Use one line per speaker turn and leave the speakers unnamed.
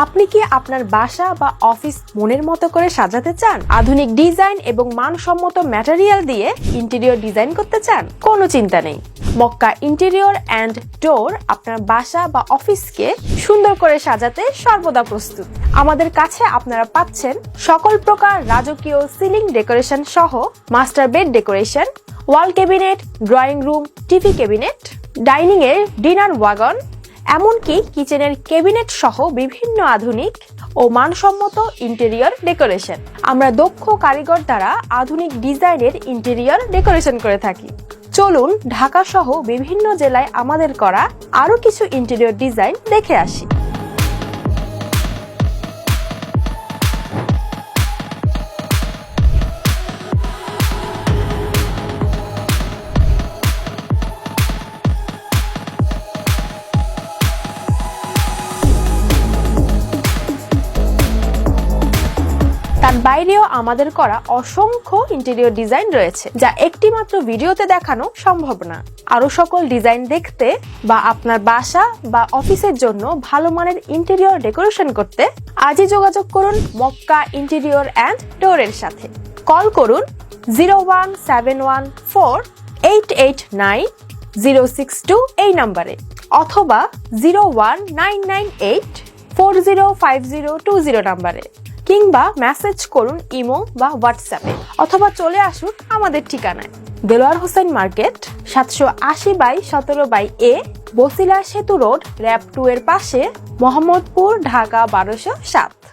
আপনি কি আপনার বাসা বা অফিস মনের মতো করে সাজাতে চান? আধুনিক ডিজাইন এবং মানসম্মত ম্যাটেরিয়াল দিয়ে ইন্টেরিয়র ডিজাইন করতে চান? কোনো চিন্তা নেই। মক্কা ইন্টেরিয়র অ্যান্ড ডোর আপনার বাসা বা অফিসকে সুন্দর করে সাজাতে সর্বদা প্রস্তুত। আমাদের কাছে আপনারা পাচ্ছেন সকল প্রকার রাজকীয় সিলিং ডেকোরেশন সহ মাস্টার বেড ডেকোরেশন, ওয়াল cabinet, drawing room, TV cabinet, dining এর ডিনার ওয়াগন, এমনকি কিচেনের ক্যাবিনেট সহ বিভিন্ন আধুনিক ও মানসম্মত ইন্টেরিয়র ডেকোরেশন। আমরা দক্ষ কারিগর দ্বারা আধুনিক ডিজাইনের ইন্টেরিয়র ডেকোরেশন করে থাকি। চলুন ঢাকা সহ বিভিন্ন জেলায় আমাদের করা আরো কিছু ইন্টেরিয়র ডিজাইন দেখে আসি। তার বাইরেও আমাদের করা অসংখ্য ইন্টেরিয়র ডিজাইন রয়েছে, যা একটি মাত্র ভিডিওতে দেখানো সম্ভব না। আরো সকল ডিজাইন দেখতে বা আপনার বাসা বা অফিসের জন্য ভালো মানের ইন্টেরিয়র ডেকোরেশন করতে আজই যোগাযোগ করুন মক্কা ইন্টেরিয়র অ্যান্ড ডোরের সাথে। কল করুন 0171889 062 এই নাম্বারে, অথবা 01998405020 নাম্বারে, কিংবা মেসেজ করুন ইমো বা হোয়াটসঅ্যাপে, অথবা চলে আসুন আমাদের ঠিকানায় দেলোয়ার হোসেন মার্কেট, 780/17/A, বসিলা সেতু রোড, র‍্যাব 2 এর পাশে, মোহাম্মদপুর, ঢাকা 1207।